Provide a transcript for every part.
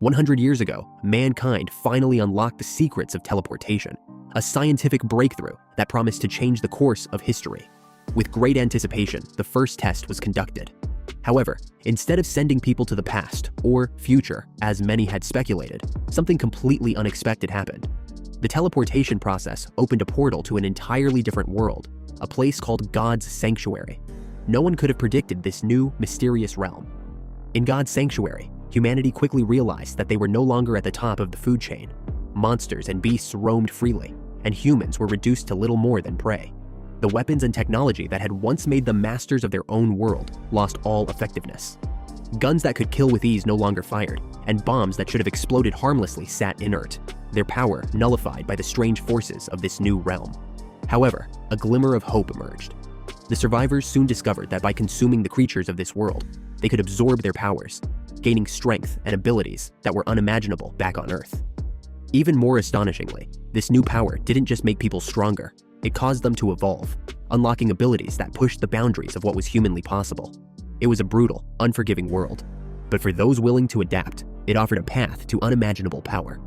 100 years ago, mankind finally unlocked the secrets of teleportation, a scientific breakthrough that promised to change the course of history. With great anticipation, the first test was conducted. However, instead of sending people to the past or future, as many had speculated, something completely unexpected happened. The teleportation process opened a portal to an entirely different world, a place called God's Sanctuary. No one could have predicted this new, mysterious realm. In God's Sanctuary, humanity quickly realized that they were no longer at the top of the food chain. Monsters and beasts roamed freely, and humans were reduced to little more than prey. The weapons and technology that had once made them masters of their own world lost all effectiveness. Guns that could kill with ease no longer fired, and bombs that should have exploded harmlessly sat inert, their power nullified by the strange forces of this new realm. However, a glimmer of hope emerged. The survivors soon discovered that by consuming the creatures of this world, they could absorb their powers, gaining strength and abilities that were unimaginable back on Earth. Even more astonishingly, this new power didn't just make people stronger, it caused them to evolve, unlocking abilities that pushed the boundaries of what was humanly possible. It was a brutal, unforgiving world, but for those willing to adapt, it offered a path to unimaginable power.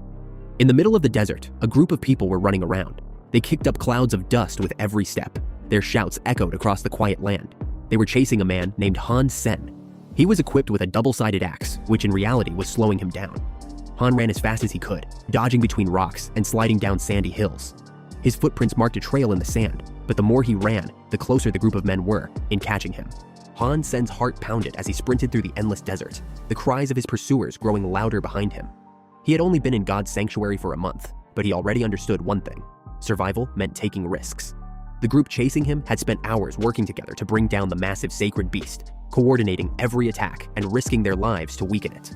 In the middle of the desert, a group of people were running around. They kicked up clouds of dust with every step. Their shouts echoed across the quiet land. They were chasing a man named Han Sen. He was equipped with a double-sided axe, which in reality was slowing him down. Han ran as fast as he could, dodging between rocks and sliding down sandy hills. His footprints marked a trail in the sand, but the more he ran, the closer the group of men were in catching him. Han Sen's heart pounded as he sprinted through the endless desert, the cries of his pursuers growing louder behind him. He had only been in God's Sanctuary for a month, but he already understood one thing: survival meant taking risks. The group chasing him had spent hours working together to bring down the massive sacred beast, coordinating every attack and risking their lives to weaken it.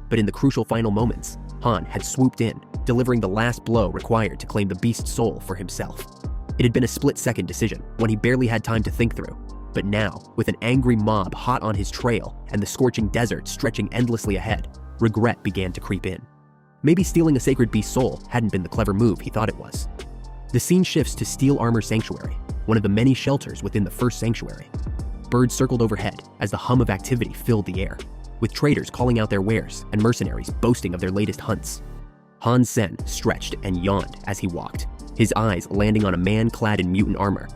But in the crucial final moments, Han had swooped in, delivering the last blow required to claim the beast's soul for himself. It had been a split-second decision, one he barely had time to think through. But now, with an angry mob hot on his trail and the scorching desert stretching endlessly ahead, regret began to creep in. Maybe stealing a sacred beast's soul hadn't been the clever move he thought it was. The scene shifts to Steel Armor Sanctuary, one of the many shelters within the first sanctuary. Birds circled overhead as the hum of activity filled the air, with traders calling out their wares and mercenaries boasting of their latest hunts. Han Sen stretched and yawned as he walked, his eyes landing on a man clad in mutant armor.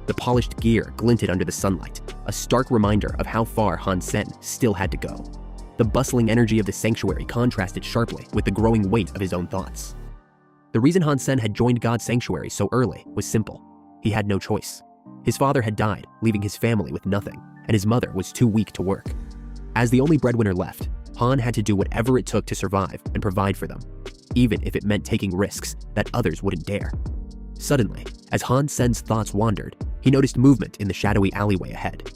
The polished gear glinted under the sunlight, a stark reminder of how far Han Sen still had to go. The bustling energy of the sanctuary contrasted sharply with the growing weight of his own thoughts. The reason Han Sen had joined God's Sanctuary so early was simple. He had no choice. His father had died, leaving his family with nothing, and his mother was too weak to work. As the only breadwinner left, Han had to do whatever it took to survive and provide for them, even if it meant taking risks that others wouldn't dare. Suddenly, as Han Sen's thoughts wandered, he noticed movement in the shadowy alleyway ahead.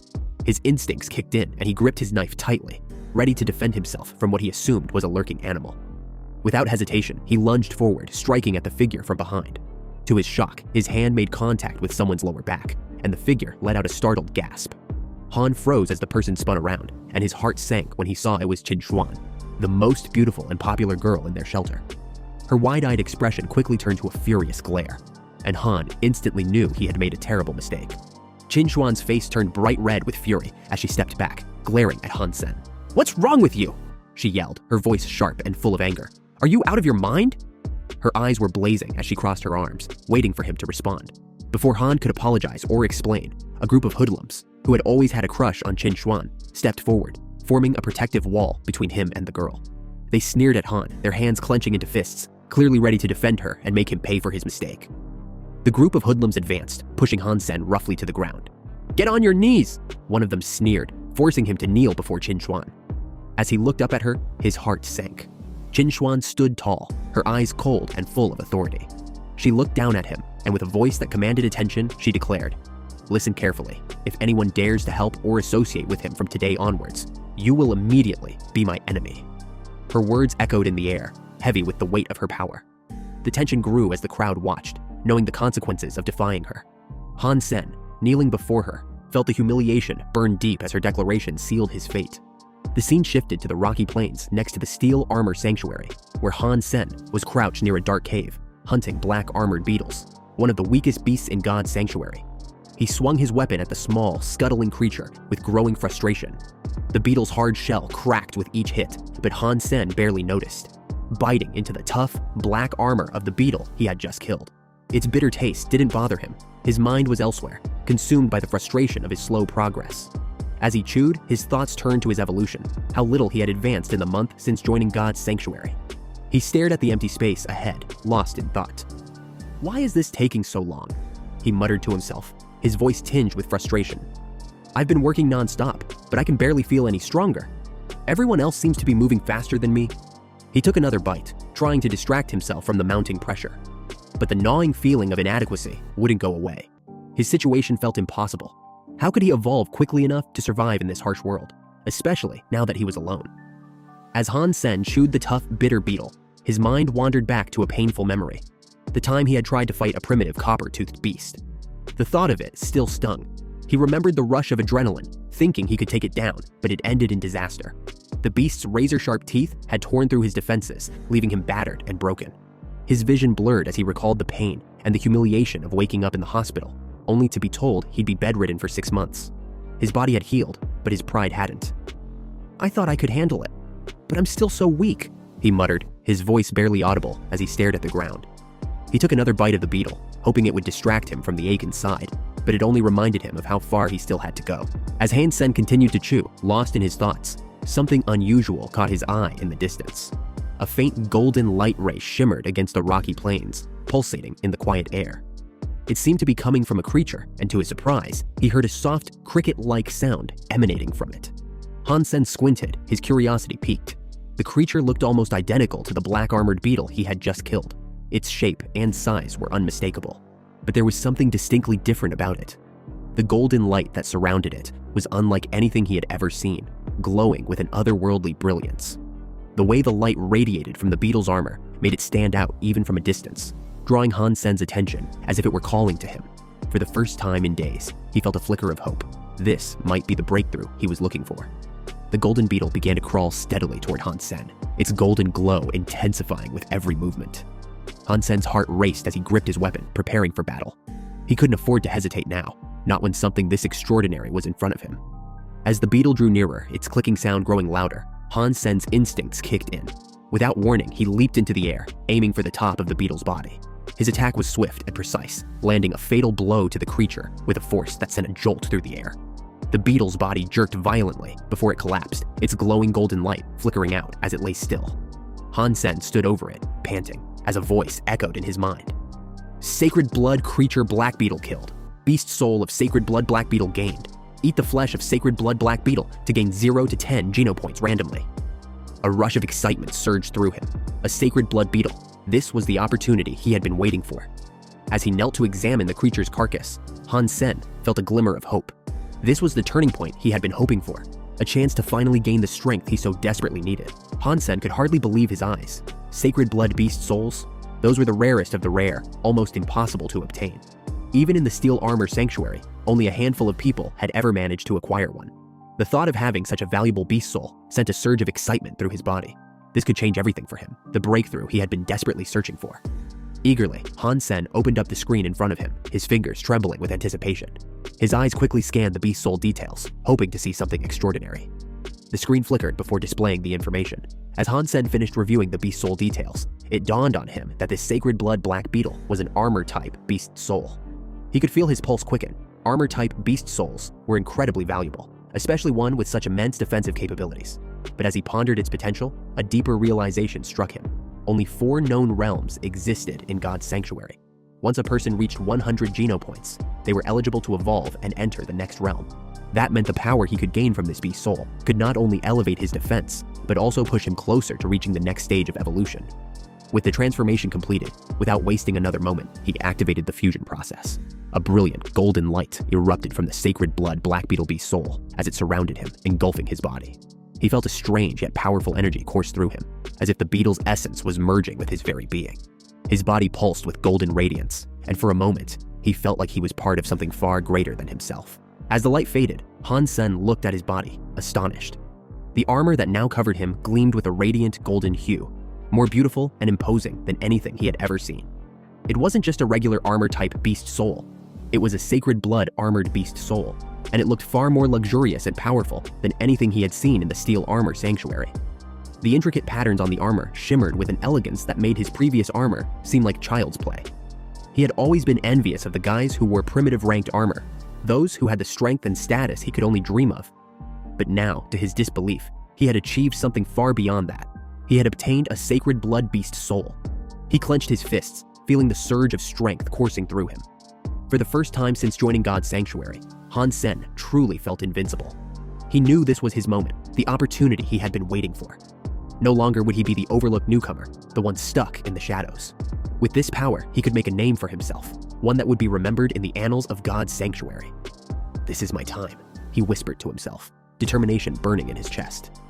His instincts kicked in and he gripped his knife tightly, ready to defend himself from what he assumed was a lurking animal. Without hesitation, he lunged forward, striking at the figure from behind. To his shock, his hand made contact with someone's lower back, and the figure let out a startled gasp. Han froze as the person spun around, and his heart sank when he saw it was Qin Xuan, the most beautiful and popular girl in their shelter. Her wide-eyed expression quickly turned to a furious glare, and Han instantly knew he had made a terrible mistake. Qin Xuan's face turned bright red with fury as she stepped back, glaring at Han Sen. "What's wrong with you?" she yelled, her voice sharp and full of anger. "Are you out of your mind?" Her eyes were blazing as she crossed her arms, waiting for him to respond. Before Han could apologize or explain, a group of hoodlums, who had always had a crush on Qin Xuan, stepped forward, forming a protective wall between him and the girl. They sneered at Han, their hands clenching into fists, clearly ready to defend her and make him pay for his mistake. The group of hoodlums advanced, pushing Han Sen roughly to the ground. "Get on your knees!" one of them sneered, forcing him to kneel before Qin Xuan. As he looked up at her, his heart sank. Qin Xuan stood tall, her eyes cold and full of authority. She looked down at him, and with a voice that commanded attention, she declared, "Listen carefully. If anyone dares to help or associate with him from today onwards, you will immediately be my enemy." Her words echoed in the air, heavy with the weight of her power. The tension grew as the crowd watched, knowing the consequences of defying her. Han Sen, kneeling before her, felt the humiliation burn deep as her declaration sealed his fate. The scene shifted to the rocky plains next to the Steel Armor Sanctuary, where Han Sen was crouched near a dark cave, hunting black armored beetles, one of the weakest beasts in God's Sanctuary. He swung his weapon at the small, scuttling creature with growing frustration. The beetle's hard shell cracked with each hit, but Han Sen barely noticed, biting into the tough, black armor of the beetle he had just killed. Its bitter taste didn't bother him. His mind was elsewhere, consumed by the frustration of his slow progress. As he chewed, his thoughts turned to his evolution, how little he had advanced in the month since joining God's sanctuary. He stared at the empty space ahead, lost in thought. "Why is this taking so long?" he muttered to himself, his voice tinged with frustration. "I've been working non-stop, but I can barely feel any stronger. Everyone else seems to be moving faster than me." He took another bite, trying to distract himself from the mounting pressure. But the gnawing feeling of inadequacy wouldn't go away. His situation felt impossible. How could he evolve quickly enough to survive in this harsh world, especially now that he was alone? As Han Sen chewed the tough, bitter beetle, his mind wandered back to a painful memory. The time he had tried to fight a primitive copper-toothed beast. The thought of it still stung. He remembered the rush of adrenaline, thinking he could take it down, but it ended in disaster. The beast's razor-sharp teeth had torn through his defenses, leaving him battered and broken. His vision blurred as he recalled the pain and the humiliation of waking up in the hospital, only to be told he'd be bedridden for 6 months. His body had healed, but his pride hadn't. "I thought I could handle it, but I'm still so weak," he muttered, his voice barely audible as he stared at the ground. He took another bite of the beetle, hoping it would distract him from the ache inside, but it only reminded him of how far he still had to go. As Han Sen continued to chew, lost in his thoughts, something unusual caught his eye in the distance. A faint golden light ray shimmered against the rocky plains, pulsating in the quiet air. It seemed to be coming from a creature, and to his surprise, he heard a soft, cricket-like sound emanating from it. Han Sen squinted, his curiosity piqued. The creature looked almost identical to the black-armored beetle he had just killed. Its shape and size were unmistakable, but there was something distinctly different about it. The golden light that surrounded it was unlike anything he had ever seen, glowing with an otherworldly brilliance. The way the light radiated from the beetle's armor made it stand out even from a distance, drawing Han Sen's attention as if it were calling to him. For the first time in days, he felt a flicker of hope. This might be the breakthrough he was looking for. The golden beetle began to crawl steadily toward Han Sen, its golden glow intensifying with every movement. Han Sen's heart raced as he gripped his weapon, preparing for battle. He couldn't afford to hesitate now, not when something this extraordinary was in front of him. As the beetle drew nearer, its clicking sound growing louder, Han Sen's instincts kicked in. Without warning, he leaped into the air, aiming for the top of the beetle's body. His attack was swift and precise, landing a fatal blow to the creature with a force that sent a jolt through the air. The beetle's body jerked violently before it collapsed, its glowing golden light flickering out as it lay still. Han Sen stood over it, panting, as a voice echoed in his mind. "Sacred blood creature black beetle killed. Beast soul of sacred blood black beetle gained. Eat the flesh of sacred blood black beetle to gain 0 to 10 genopoints randomly." A rush of excitement surged through him. A sacred blood beetle. This was the opportunity he had been waiting for. As he knelt to examine the creature's carcass, Han Sen felt a glimmer of hope. This was the turning point he had been hoping for, a chance to finally gain the strength he so desperately needed. Han Sen could hardly believe his eyes. Sacred blood beast souls? Those were the rarest of the rare, almost impossible to obtain. Even in the steel armor sanctuary, only a handful of people had ever managed to acquire one. The thought of having such a valuable beast soul sent a surge of excitement through his body. This could change everything for him, the breakthrough he had been desperately searching for. Eagerly, Han Sen opened up the screen in front of him, his fingers trembling with anticipation. His eyes quickly scanned the beast soul details, hoping to see something extraordinary. The screen flickered before displaying the information. As Han Sen finished reviewing the beast soul details, it dawned on him that this sacred blood black beetle was an armor-type beast soul. He could feel his pulse quicken. Armor-type beast souls were incredibly valuable, especially one with such immense defensive capabilities. But as he pondered its potential, a deeper realization struck him. Only 4 known realms existed in God's sanctuary. Once a person reached 100 genopoints, they were eligible to evolve and enter the next realm. That meant the power he could gain from this beast soul could not only elevate his defense, but also push him closer to reaching the next stage of evolution. With the transformation completed, without wasting another moment, he activated the fusion process. A brilliant golden light erupted from the sacred blood black beetle beast soul as it surrounded him, engulfing his body. He felt a strange yet powerful energy course through him, as if the beetle's essence was merging with his very being. His body pulsed with golden radiance, and for a moment, he felt like he was part of something far greater than himself. As the light faded, Han Sen looked at his body, astonished. The armor that now covered him gleamed with a radiant golden hue, more beautiful and imposing than anything he had ever seen. It wasn't just a regular armor-type beast soul. It was a sacred blood armored beast soul, and it looked far more luxurious and powerful than anything he had seen in the steel armor sanctuary. The intricate patterns on the armor shimmered with an elegance that made his previous armor seem like child's play. He had always been envious of the guys who wore primitive ranked armor, those who had the strength and status he could only dream of. But now, to his disbelief, he had achieved something far beyond that. He had obtained a sacred blood beast soul. He clenched his fists, feeling the surge of strength coursing through him. For the first time since joining God's sanctuary, Han Sen truly felt invincible. He knew this was his moment, the opportunity he had been waiting for. No longer would he be the overlooked newcomer, the one stuck in the shadows. With this power, he could make a name for himself, one that would be remembered in the annals of God's sanctuary. "This is my time," he whispered to himself, determination burning in his chest.